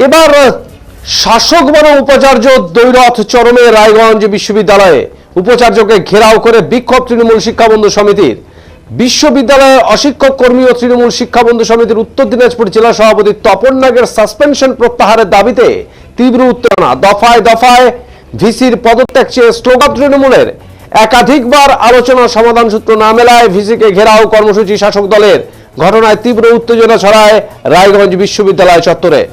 এবার শাসক বনাম উপাচার্য দ্বৈরথ চরমে রায়গঞ্জ বিশ্ববিদ্যালয়ে উপাচার্যকে ঘেরাও করে বিক্ষোভ তৃণমূল শিক্ষা বন্ধু সমিতির। বিশ্ববিদ্যালয়ের অশিক্ষক কর্মী ও তৃণমূল শিক্ষা বন্ধু সমিতির উত্তর দিনাজপুর জেলা সভাপতি তপন নাগের সাসপেনশন প্রত্যাহারের দাবিতে তীব্র উত্তেজনা। দফায় দফায় ভিসির পদত্যাগ চেয়ে স্লোগান তৃণমূলের। একাধিকবার আলোচনা সমাধান সূত্র না মেলায় ভিসিকে ঘেরাও কর্মসূচি শাসক দলের। ঘটনায় তীব্র উত্তেজনা ছড়ায় রায়গঞ্জ বিশ্ববিদ্যালয় চত্বরে।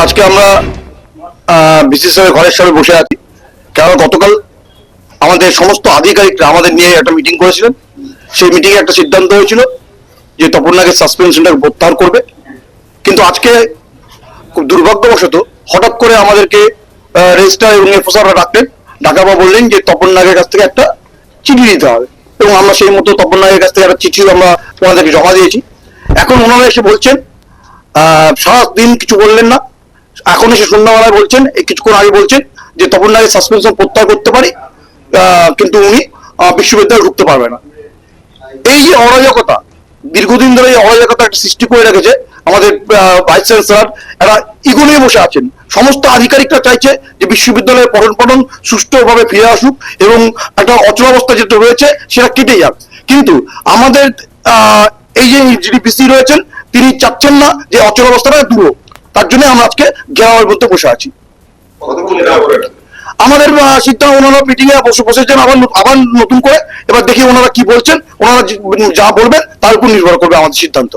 আজকে আমরা বিশেষ ঘরের সামনে বসে আছি, কারণ গতকাল আমাদের সমস্ত আধিকারিকরা আমাদের নিয়ে একটা মিটিং করেছিলেন। সেই মিটিংয়ে একটা সিদ্ধান্ত হয়েছিল যে তপন নাগের সাসপেনশনটাকে প্রত্যাহার করবে। কিন্তু আজকে খুব দুর্ভাগ্যবশত হঠাৎ করে আমাদেরকে রেজিস্ট্রার এবং এফওসাররা ডাকার পর বললেন যে তপন নাগের কাছ থেকে একটা চিঠি দিতে হবে, এবং আমরা সেই মতো তপন নাগের কাছ থেকে একটা চিঠি আমরা ওনাদেরকে জমা দিয়েছি। এখন ওনারা এসে বলছেন, সারাদিন কিছু বললেন না, এখন এসে সন্ধ্যাবেলায় বলছেন, কিছুক্ষণ আগে বলছেন যে তপন নাগের সাসপেনশন প্রত্যাহার করতে পারি, কিন্তু উনি বিশ্ববিদ্যালয়ে ঢুকতে পারবে না। এই যে অরাজকতা, দীর্ঘদিন ধরে এই অরাজকতা একটা সৃষ্টি করে রেখেছে আমাদের ভাইস চ্যান্সেলর। এরা ইগো নিয়ে বসে আছেন। সমস্ত আধিকারিকরা চাইছে যে বিশ্ববিদ্যালয়ের পঠন পাঠন সুষ্ঠুভাবে ফিরে আসুক এবং একটা অচলাবস্থা যেটা রয়েছে সেটা কেটে যাক। কিন্তু আমাদের এই যে যিনি ভিসি রয়েছেন তিনি চাচ্ছেন না যে অচলাবস্থাটা দূর হোক। তার জন্য আমরা আজকে ঘেরাওয়ের মধ্যে বসে আছি। আমাদের সিদ্ধান্ত ওনারা মিটিং এ বসেছেন আবার নতুন করে। এবার দেখি ওনারা কি বলছেন, ওনারা যা বলবেন তার উপর নির্ভর করবে আমাদের সিদ্ধান্ত।